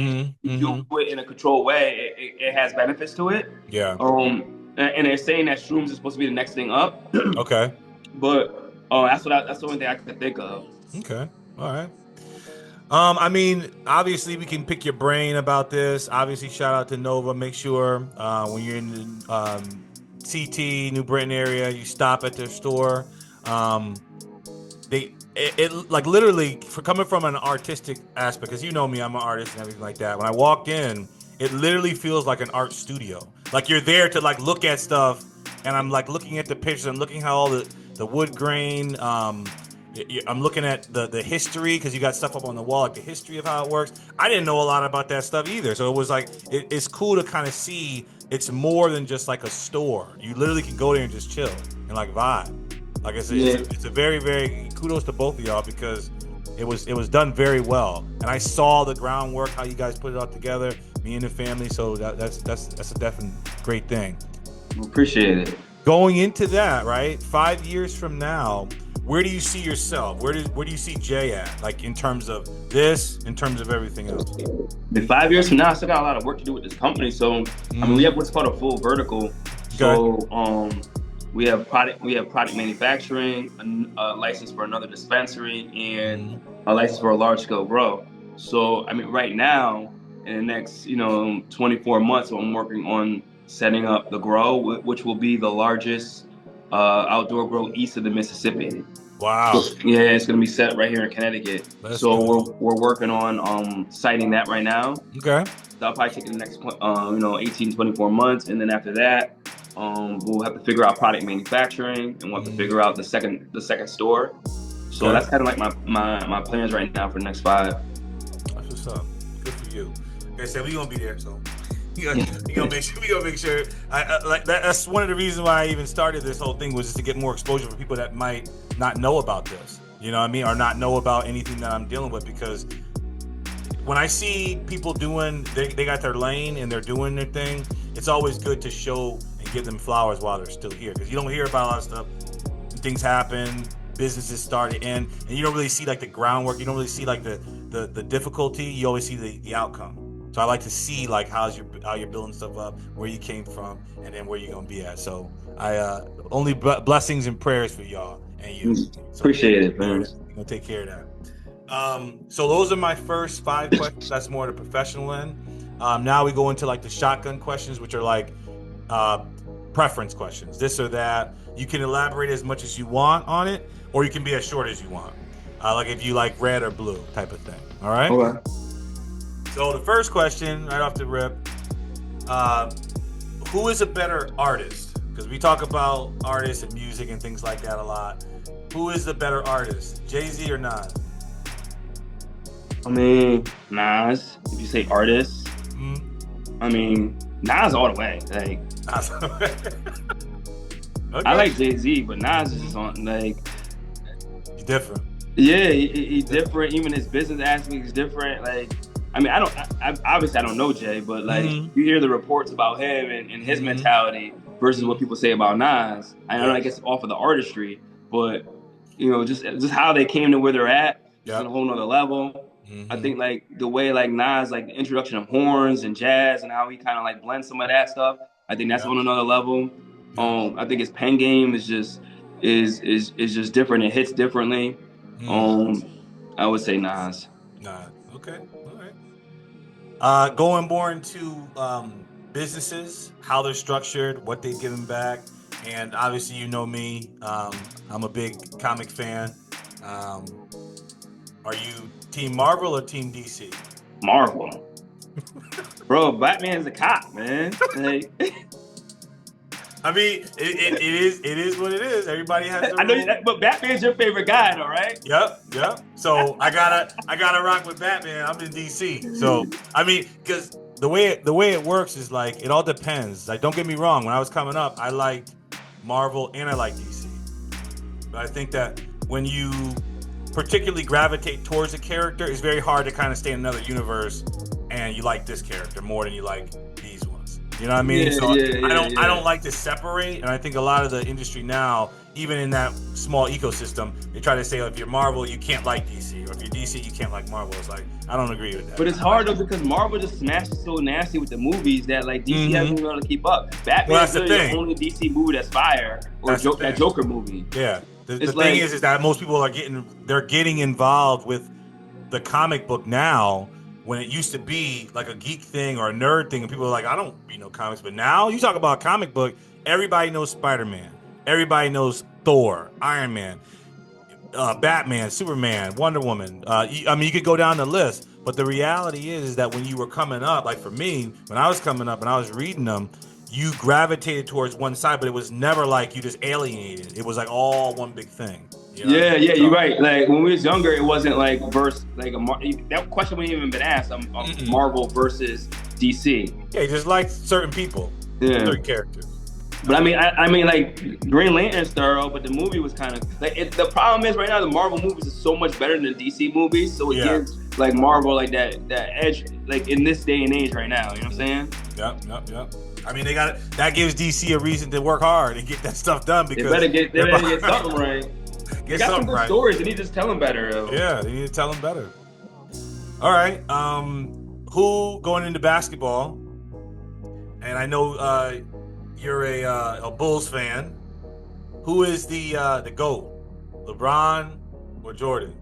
you do it in a controlled way, it has benefits to it. And they're saying that shrooms is supposed to be the next thing up. But that's the only thing I could think of. Okay, all right. I mean, obviously we can pick your brain about this. Obviously, shout out to Nova. Make sure when you're in the CT, New Britain area, you stop at their store. It like literally for coming from an artistic aspect, because you know me, I'm an artist and everything like that. When I walked in, it literally feels like an art studio. Like you're there to like look at stuff, and I'm like looking at the pictures and looking how all the wood grain. I'm looking at the history because you got stuff up on the wall, like the history of how it works. I didn't know a lot about that stuff either, so it was like it's cool to kind of see it's more than just like a store. You literally can go there and just chill and like vibe. Like it's a very, very kudos to both of y'all because it was done very well, and I saw the groundwork how you guys put it all together, me and the family. So that's a definite great thing. Appreciate it. Going into that, right? 5 years from now, where do you see yourself? Where do you see Jay at? Like in terms of this, in terms of everything else? In 5 years from now, I still got a lot of work to do with this company. So I mean, we have what's called a full vertical. So we have product manufacturing, a license for another dispensary, and a license for a large scale grow. So I mean, right now, in the next 24 months, I'm working on setting up the grow, which will be the largest outdoor grow east of the Mississippi. Wow. So, yeah, it's gonna be set right here in Connecticut. So we're working on siting that right now. Okay. That'll probably take the next 18, 24 months, and then after that, we'll have to figure out product manufacturing, and we'll have to figure out the second store. So that's kind of like my plans right now for the next 5. That's what's up. Good for you. Like I said, we gonna be there, so. We gonna make sure. I like that. That's one of the reasons why I even started this whole thing was just to get more exposure for people that might not know about this. You know what I mean, or not know about anything that I'm dealing with. Because when I see people doing, they got their lane and they're doing their thing. It's always good to show and give them flowers while they're still here, because you don't hear about a lot of stuff. Things happen, businesses start to end, and you don't really see like the groundwork. You don't really see like the difficulty. You always see the outcome. So I like to see like how you're building stuff up, where you came from, and then where you're gonna be at. So I only blessings and prayers for y'all and you. So appreciate it, man. You're gonna take care of that. So those are my first 5 questions. That's more the professional end. Now we go into like the shotgun questions, which are like preference questions, this or that. You can elaborate as much as you want on it, or you can be as short as you want. Like if you like red or blue type of thing. All right. Okay. So the first question, right off the rip, who is a better artist? Because we talk about artists and music and things like that a lot. Who is the better artist, Jay-Z or Nas? I mean, Nas. If you say artist, I mean, Nas all the way. Like, Nas. Okay. I like Jay-Z, but Nas is on like. He's different. Yeah, he's different. Even his business aspect is different. Like. I mean, obviously I don't know Jay, but like you hear the reports about him and his mentality versus what people say about Nas. I know, I guess off of the artistry, but just how they came to where they're at, it's on a whole nother level. I think like the way like Nas, like the introduction of horns and jazz and how he kind of like blends some of that stuff. I think that's on another level. I think his pen game is just different. It hits differently. I would say Nas. Nas. Okay. Going more into businesses, how they're structured, what they're giving back, and obviously you know me, I'm a big comic fan. Are you Team Marvel or Team DC? Marvel. Bro, Batman's a cop, man. Like, I mean, it is what it is. Everybody has their I know that, but Batman's your favorite guy, though, right? Yep. So I gotta rock with Batman. I'm in DC. So I mean, because the way it works is like it all depends. Like, don't get me wrong. When I was coming up, I liked Marvel and I liked DC. But I think that when you particularly gravitate towards a character, it's very hard to kind of stay in another universe and you like this character more than you like these ones. You know what I mean? I don't like to separate, and I think a lot of the industry now, even in that small ecosystem, they try to say, if you're Marvel, you can't like DC, or if you're DC, you can't like Marvel. It's like, I don't agree with that. But it's hard though, because Marvel just smashes so nasty with the movies that like DC hasn't been able to keep up. Batman's the only DC movie that's fire, or that Joker movie. Yeah. The thing is that most people are getting involved with the comic book now, when it used to be like a geek thing or a nerd thing, and people are like, I don't read no comics. But now you talk about a comic book, everybody knows Spider-Man, everybody knows Thor, Iron Man, Batman, Superman, Wonder Woman. I mean, you could go down the list, but the reality is that when you were coming up, like for me, when I was coming up and I was reading them, you gravitated towards one side, but it was never like you just alienated. It was like all one big thing. You know, Yeah, you're right. Like when we was younger, it wasn't like that question wouldn't even been asked. Marvel versus DC. Yeah, just like certain people, Yeah. certain characters. But I mean, like Green Lantern's thorough, but the movie was kind of like the problem is right now the Marvel movies is so much better than the DC movies, so it gives like Marvel like that edge like in this day and age right now. You know what I'm saying? Yep. I mean, that gives DC a reason to work hard and get that stuff done because they better get something right. They got some good stories. They need to just tell them better. Though. Yeah, they need to tell them better. All right. Who going into basketball? And I know you're a Bulls fan. Who is the GOAT? LeBron or Jordan?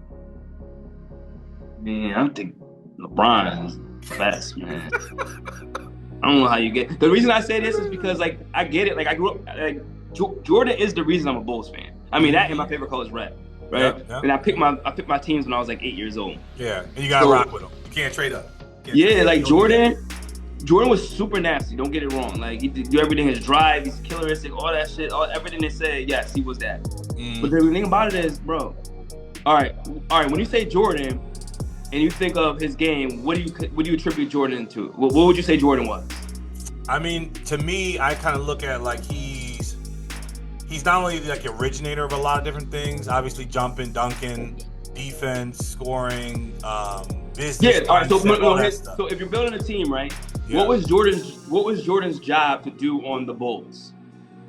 Man, I think LeBron's the best, man. I don't know how you get. The reason I say this is because like I get it. Like I grew up. Like Jordan is the reason I'm a Bulls fan. I mean that and my favorite color is red, right? Yeah. And I picked my teams when I was like 8 years old. Yeah, and you gotta rock with them. You can't trade up. Jordan was super nasty. Don't get it wrong. Like he did do everything. His drive, he's killeristic, all that shit, everything they say. Yes, he was that. But the thing about it is, bro. All right. When you say Jordan, and you think of his game, what do you attribute Jordan to? What would you say Jordan was? I mean, to me, I kind of look at like he's not only like the originator of a lot of different things. Obviously, jumping, dunking, defense, scoring, business. Yeah. All right. So if you're building a team, right? Yeah. What was Jordan's job to do on the Bulls?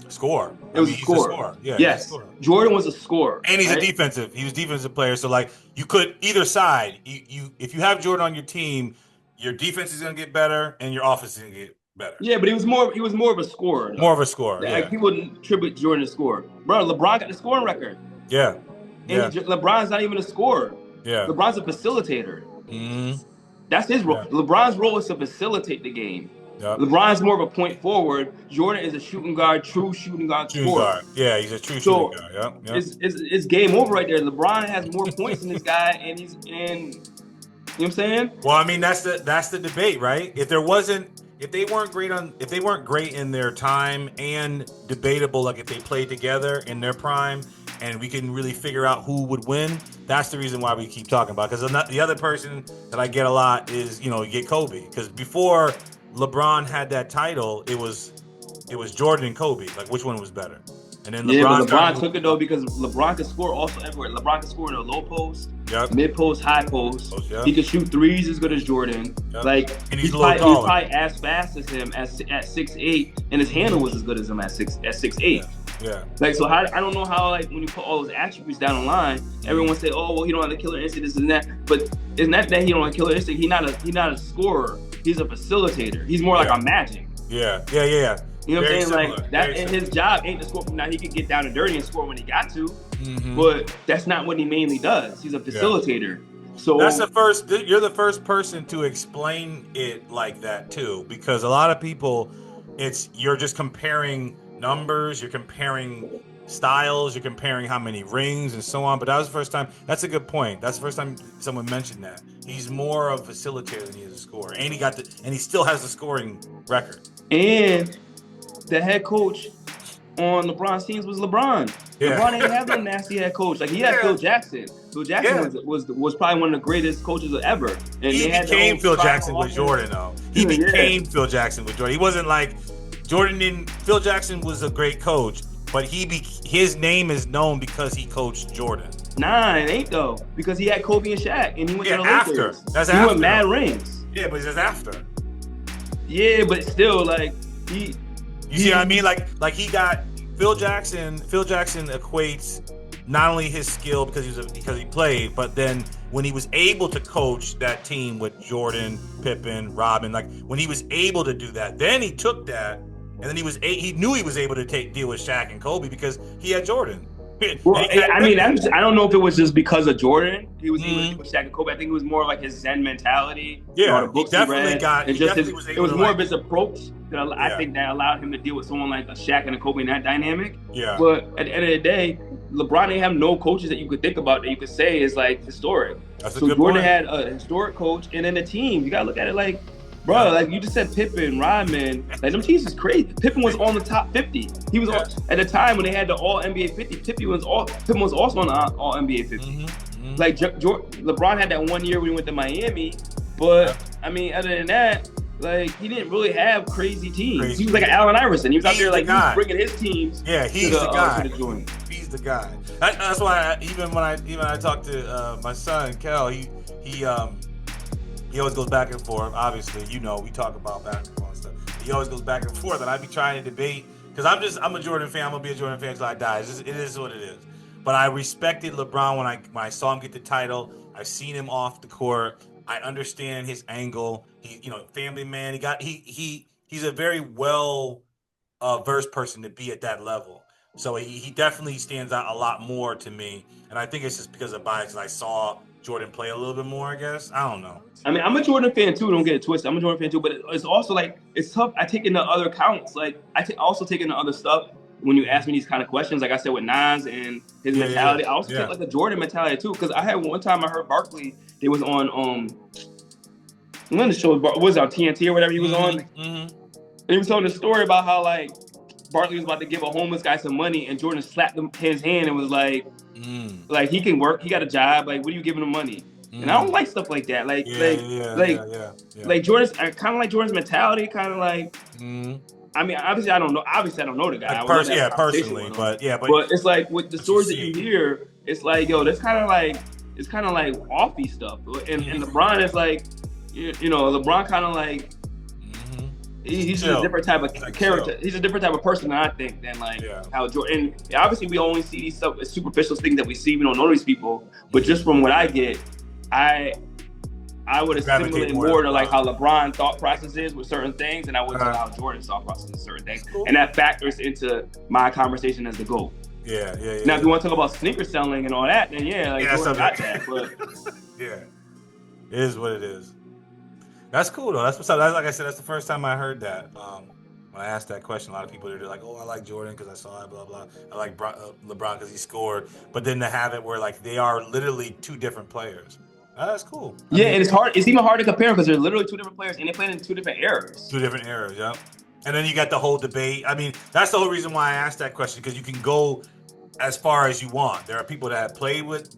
Score. It was a scorer. Yeah. Yes. Jordan was a scorer. And he's a defensive. He was a defensive player. So like you could either side. If you have Jordan on your team, your defense is gonna get better and your offense is gonna get better. Yeah, but he was more of a scorer. More of a scorer. Like yeah. People attribute Jordan to score. Bro, LeBron got the scoring record. Yeah. And LeBron's not even a scorer. Yeah. LeBron's a facilitator. Mm-hmm. That's his role. Yeah. LeBron's role is to facilitate the game. Yep. LeBron's more of a point forward. Jordan is a true shooting guard scorer. Yeah, he's a true shooting guard. Yep. It's game over right there. LeBron has more points than this guy, and you know what I'm saying? Well, I mean that's the debate, right? If they weren't great in their time and debatable, like if they played together in their prime, and we can really figure out who would win. That's the reason why we keep talking about. Because the other person that I get a lot is you get Kobe. Because before LeBron had that title, it was Jordan and Kobe. Like which one was better? And then LeBron took it though because LeBron could score also everywhere. LeBron could score in a low post, mid post, high post. He could shoot threes as good as Jordan. Yep. Like and he's probably as fast as him at 6'8", and his handle was as good as him at 6'8". Yeah. Like so, I don't know how like when you put all those attributes down the line, everyone say, oh well, he don't have the killer instinct, this and that. But it's not that he don't have killer instinct. He's not a scorer. He's a facilitator. He's more like a Magic. Yeah. You know what I'm saying? Like that, and his job ain't to score. Now he can get down and dirty and score when he got to, but that's not what he mainly does. He's a facilitator. Yeah. So that's you're the first person to explain it like that too, because a lot of people, you're just comparing numbers, you're comparing styles, you're comparing how many rings and so on. But that was the first time. That's a good point. That's the first time someone mentioned that. He's more of a facilitator than he is a scorer, and he still has the scoring record. And the head coach on LeBron's teams was LeBron. Yeah. LeBron didn't have no nasty head coach. Like he had Phil Jackson. Phil Jackson was probably one of the greatest coaches ever. And he became Phil Jackson with Jordan though. He became Phil Jackson with Jordan. He wasn't like Jordan didn't. Phil Jackson was a great coach, but his name is known because he coached Jordan. Nah, it ain't though, because he had Kobe and Shaq, and he went to the Lakers. That's he after. Won mad rings. Yeah, but it's after. Yeah, but still, like You see what I mean? Like he got Phil Jackson. Phil Jackson equates not only his skill because he played, but then when he was able to coach that team with Jordan, Pippen, Robin, like when he was able to do that, then he took that. And then he knew he was able to deal with Shaq and Kobe because he had Jordan. Well, I don't know if it was just because of Jordan. He was able with Shaq and Kobe. I think it was more like his Zen mentality. Yeah, the books he definitely got. It was more of his approach that I think that allowed him to deal with someone like a Shaq and a Kobe in that dynamic. Yeah. But at the end of the day, LeBron didn't have no coaches that you could think about that you could say is like historic. That's a good Jordan point. had a historic coach, and then the team. You gotta look at it like Bro, like you just said Pippen, Rodman, like them teams is crazy. Pippen was on the top 50. He was at the time when they had the all NBA 50, Pippen was also on the all NBA 50. Like LeBron had that 1 year when he went to Miami, but I mean, other than that, like he didn't really have crazy teams. He was like an Allen Iverson. He was out there like he was bringing his teams. Yeah, he's the guy. To the joint. He's the guy. That's why even when I talk to my son Kel, he always goes back and forth. Obviously, we talk about basketball and stuff. He always goes back and forth, and I be trying to debate because I'm a Jordan fan. I'm gonna be a Jordan fan until I die. It is what it is. But I respected LeBron when I saw him get the title. I've seen him off the court. I understand his angle. He, family man. He's a very well versed person to be at that level. So he definitely stands out a lot more to me. And I think it's just because of bias. I saw Jordan play a little bit more, I guess. I don't know. I mean, I'm a Jordan fan too. Don't get it twisted. I'm a Jordan fan too. But it's also like it's tough. I take into other counts. Like also take into other stuff. When you ask me these kind of questions, like I said with Nas and his mentality, I also take like a Jordan mentality too. Because I had one time I heard Barkley. They was on one of the shows was on TNT or whatever he was on. And he was telling a story about how like Barkley was about to give a homeless guy some money, and Jordan slapped his hand and was like he can work. He got a job. Like, what are you giving him money? And I don't like stuff like that. Like Jordan's kind of like Jordan's mentality, kind of like. I mean, obviously, I don't know. Obviously, I don't know the guy. Personally, but it's like with the stories that you hear, it's like, yo, that's kind of like offy stuff. And LeBron is like, LeBron kind of like he's a different type of character. He's a different type of person, I think, than like how Jordan. And obviously, we only see these superficial things that we see. We don't know these people, but just from what I get, I would assimilate more to like how LeBron thought process is with certain things, than I would to how Jordan's thought process with certain things. Cool. And that factors into my conversation as the GOAT. Yeah. Now, if you want to talk about sneaker selling and all that, then Jordan got that. But it is what it is. That's cool though. That's what's up. Like I said, that's the first time I heard that. When I asked that question, a lot of people are like, "Oh, I like Jordan because I saw it, blah blah. I like LeBron because he scored." But then to have it where like they are literally two different players. That's cool. And it's hard. It's even hard to compare because they're literally two different players and they played in two different eras. Yeah. And then you got the whole debate. I mean, that's the whole reason why I asked that question, because you can go as far as you want. There are people that played with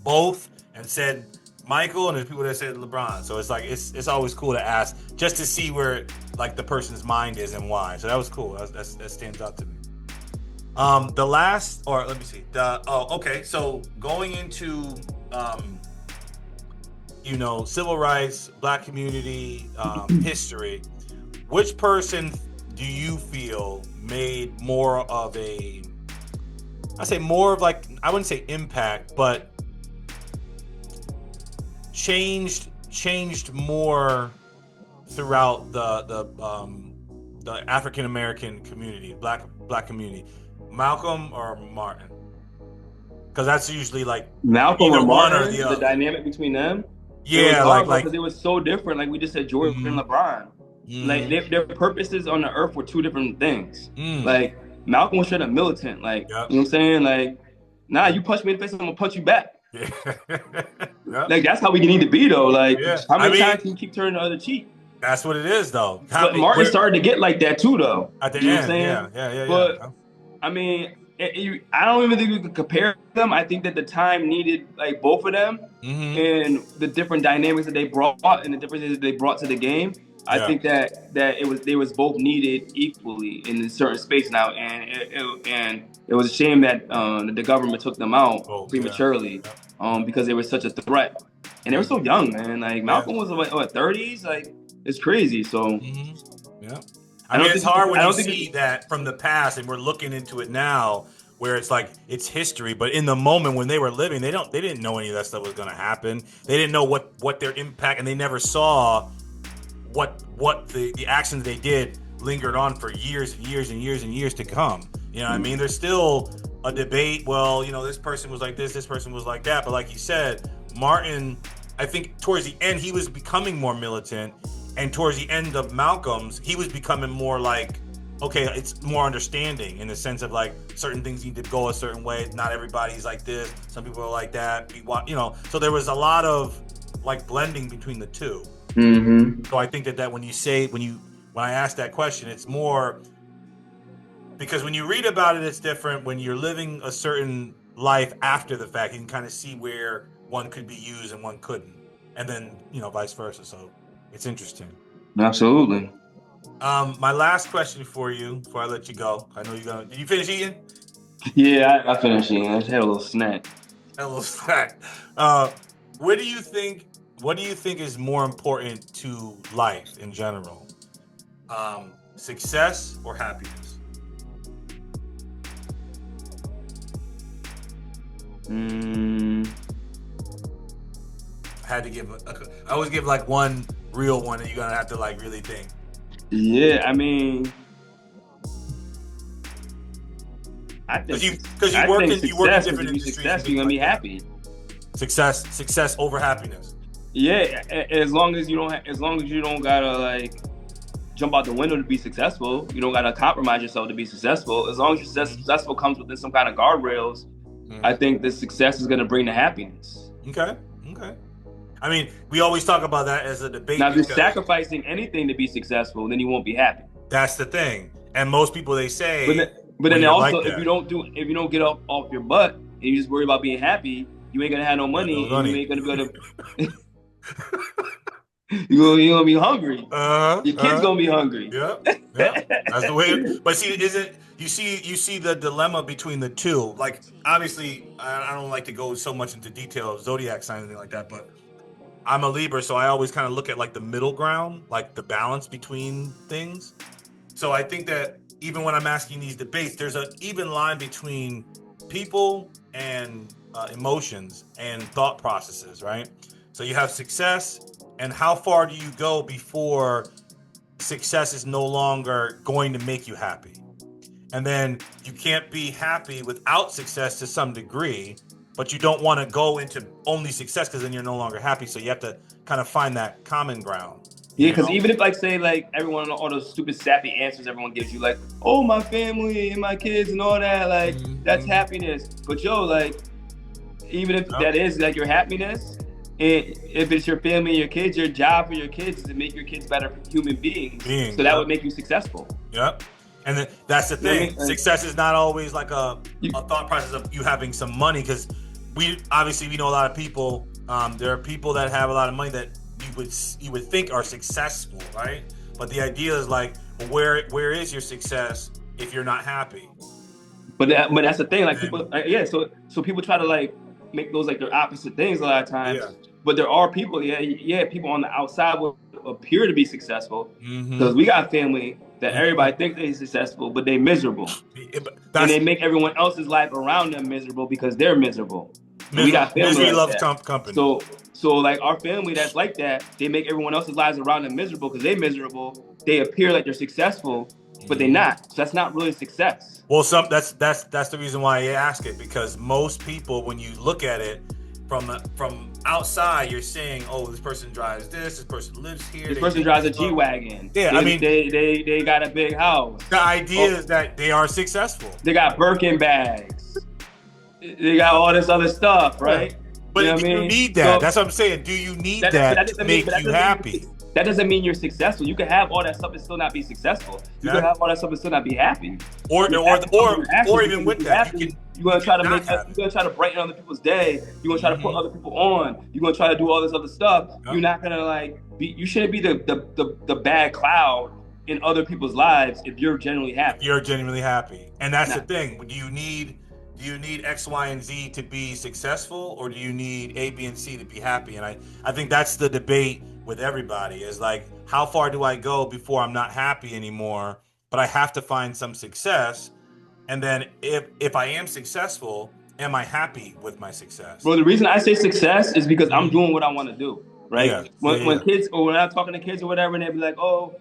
both and said Michael, and there's people that said LeBron. So it's like it's always cool to ask just to see where like the person's mind is and why. So that was cool. That stands out to me. The last, or let me see. Okay. So going into civil rights, black community, history, which person do you feel made more of I wouldn't say impact, but changed more throughout the African American community, black community, Malcolm or Martin? Because that's usually like Malcolm or one Martin, or the other. The dynamic between them. Yeah, because it was so different. Like we just said, Jordan and LeBron. Like their purposes on the earth were two different things. Like Malcolm was straight up militant. Like you know what I'm saying? Like, nah, you punch me in the face, I'm gonna punch you back. Like that's how we need to be though. Like how many times can you keep turning the other cheek? That's what it is though. But Martin started to get like that too though. At the end, what I'm saying? Yeah. But I mean, I don't even think we could compare them. I think that the time needed like both of them and the different dynamics that they brought and the differences that they brought to the game. I think that they was both needed equally in a certain space now, and it was a shame that the government took them out prematurely because they were such a threat, and they were so young, man. Like Malcolm was what 30s, like it's crazy. So I mean, it's hard when you see that from the past, and we're looking into it now, where it's like it's history. But in the moment when they were living, they didn't know any of that stuff was going to happen. They didn't know what their impact, and they never saw what the actions they did lingered on for years and years and years and years to come. You know what I mean? There's still a debate. Well, this person was like this person was like that. But like you said, Martin, I think towards the end he was becoming more militant. And towards the end of Malcolm's, he was becoming more like, okay, it's more understanding in the sense of like certain things need to go a certain way. Not everybody's like this. Some people are like that. So there was a lot of like blending between the two. Mm-hmm. So I think that when I ask that question, it's more because when you read about it, it's different. When you're living a certain life after the fact, you can kind of see where one could be used and one couldn't, and then vice versa. So it's interesting. Absolutely. My last question for you before I let you go. I know you're gonna. Did you finish eating? Yeah, I finished eating. I just had a little snack. A little snack. Uh, what do you think? What do you think is more important to life in general? Success or happiness? Mm, I had to give. I always give like one real one, and you're gonna have to like really think. yeah, I mean, I think Because I think you work in success. Because different if you industries and success, you're things gonna be like that. happy. Success over happiness. Yeah, as long as you don't, as long as you don't gotta like jump out the window to be successful. You don't gotta compromise yourself to be successful. As long as you're Mm-hmm. successful comes within some kind of guardrails, I Mm-hmm. think the success is gonna bring the happiness. Okay. Okay. I mean, we always talk about that as a debate Now, if you're because sacrificing anything to be successful, then you won't be happy. that's the thing. And most people they But say then, but when then you're also, like that, if you don't get off your butt and you just worry about being happy, you ain't gonna have no you got no money and you money. ain't gonna be able to. You're gonna be hungry. Your kid's Uh-huh. gonna be hungry. Yep. Yep. That's the way but see, isn't you see the dilemma between the two. Like obviously I don't like to go so much into detail of zodiac sign or anything like that, but I'm a Libra, so I always kind of look at like the middle ground, like the balance between things. So I think that even when I'm asking these debates, there's an even line between people and emotions and thought processes, right? So you have success, and how far do you go before success is no longer going to make you happy? And then you can't be happy without success to some degree, but you don't want to go into only success because then you're no longer happy. So you have to kind of find that common ground, Yeah, you because know? even if like say like everyone all those stupid sappy answers everyone gives you like, oh my family and my kids and all that, like that's Mm-hmm. happiness. But yo, like even if Yep. that is like your happiness, and if it's your family and your kids, your job for your kids is to make your kids better human beings. So Beings, that would yep. make you successful. Yep. And then that's the You know what I thing. mean? Like, Success is not always like you, a thought process of you having some money because we know a lot of people. There are people that have a lot of money that you would think are successful, right? But the idea is like, well, where is your success if you're not happy? but that's the thing. Like people, And yeah. So people try to like make those like their opposite things a lot of times. yeah. But there are people, yeah, people on the outside will appear to be successful Mm-hmm. because we got family that Mm-hmm. everybody thinks they're successful, but they miserable, and That's they make everyone else's life around them miserable because they're miserable. And we got family misery like loves that. company. So like our family that's like that, they make everyone else's lives around them miserable because they miserable. They appear like they're successful, but they're Mm-hmm. not. So that's not really success. Well, that's the reason why I ask it because most people, when you look at it from outside, you're saying, "Oh, this person drives this person lives here, This they person make drives this a G much." wagon. Yeah, I mean, They got a big house. the idea Oh, is that they are successful. they got Birkin bags. They got all this other stuff, Yeah. right? You know But what do I you mean? need that? So That's what I'm saying. Do you need but that to make you happy? that doesn't mean you're successful. You can have all that stuff and still not be successful. You can have Exactly. all that stuff and still not be happy. Or Your or your actions or even because if with you're that, happy, you can not have you're it. gonna try to brighten other people's day. You're gonna try to put Mm-hmm. other people on. You're gonna try to do all this other stuff. You're Yep. not gonna like be. You shouldn't be the bad cloud in other people's lives if you're genuinely If happy. you're genuinely happy, and that's the Nah. thing. Do you need X, Y, and Z to be successful, or do you need A, B, and C to be happy? And I think that's the debate with everybody is like, how far do I go before I'm not happy anymore? But I have to find some success, and then if I am successful, am I happy with my success? Bro, the reason I say success is because I'm Mm-hmm. doing what I want to do. Right? Yeah, yeah, When yeah. kids or when I'm talking to kids or whatever, and they be like, "Oh,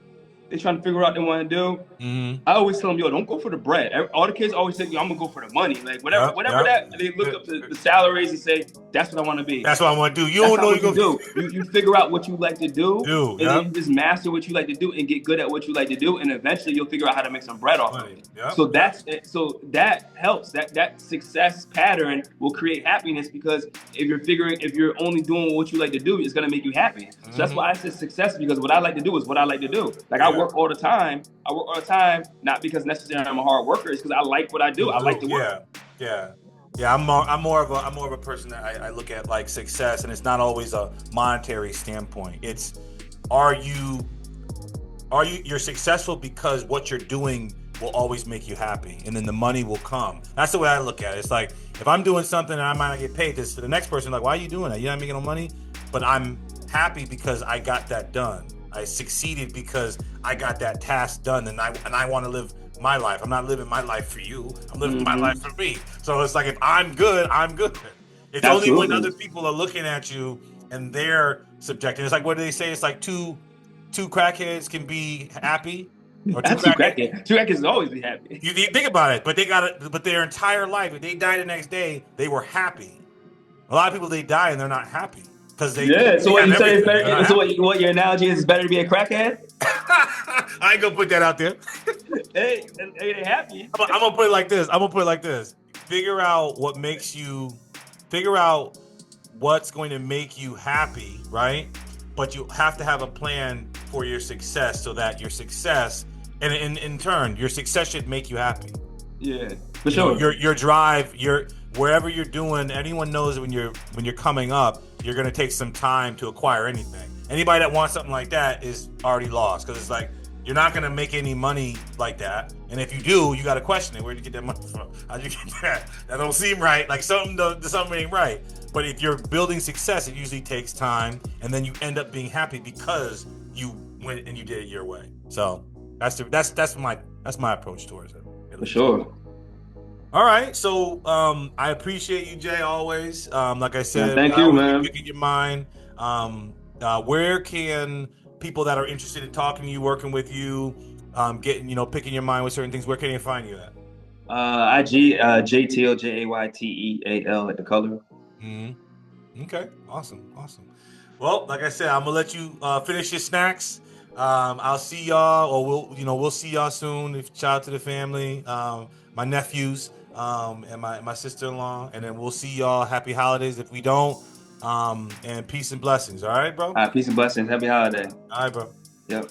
They trying to figure out what they want to do. Mm-hmm. I always tell them, yo, don't go for the bread. All the kids always say, yo, I'm gonna go for the money. Like whatever that they look up the salaries and say, that's what I want to be. That's what I want to do. You That's don't know what you do. You figure out what you like to do, and then you just master what you like to do and get good at what you like to do, and eventually you'll figure out how to make some bread off of it. So that helps. That success pattern will create happiness, because if you're only doing what you like to do, it's gonna make you happy. So that's why I said success, because what I like to do is what I like to do. Like I work all the time. Not because necessarily I'm a hard worker. It's because I like what I do. I like to work. Yeah. I'm more of a person that I look at like success, and it's not always a monetary standpoint. It's you're successful because what you're doing will always make you happy, and then the money will come. That's the way I look at it. It's like, if I'm doing something and I might not get paid, this to the next person, like, why are you doing that? You're not making no money, but I'm happy because I got that done. I succeeded because I got that task done, and I want to live my life. I'm not living my life for you. I'm living my life for me. So it's like, if I'm good, I'm good. It's only when other people are looking at you and they're subjective. It's like, what do they say? It's like two crackheads can be happy. Or two crackheads will always be happy. You think about it, but they got it. But their entire life, if they die the next day, they were happy. A lot of people, they die and they're not happy. So what you say is better? So what your analogy is better to be a crackhead? I ain't gonna put that out there. Hey, they happy. I'm gonna put it like this. Figure out what's going to make you happy, right? But you have to have a plan for your success, so that your success, and in turn, your success should make you happy. Yeah, for sure. Your drive, wherever you're doing, anyone knows when you're coming up, you're going to take some time to acquire anything. Anybody that wants something like that is already lost, because it's like, you're not going to make any money like that. And if you do, you got to question it. Where'd you get that money from? How'd you get that? That don't seem right. Like something ain't right. But if you're building success, it usually takes time, and then you end up being happy because you went and you did it your way. So that's my approach towards it. For sure. All right, so I appreciate you, Jay, always. Like I said, thank you, man. Picking your mind. Where can people that are interested in talking to you, working with you, picking your mind with certain things, where can they find you at? IG, Teal, JAYTEAL at the color. Mm-hmm. Okay, awesome. Well, like I said, I'm gonna let you finish your snacks. I'll see y'all, or we'll see y'all soon. Shout out to the family, my nephews, and my sister-in-law, and then we'll see y'all. Happy holidays if we don't, and peace and blessings. All right, bro. Peace and blessings. Happy holiday. All right, bro. Yep.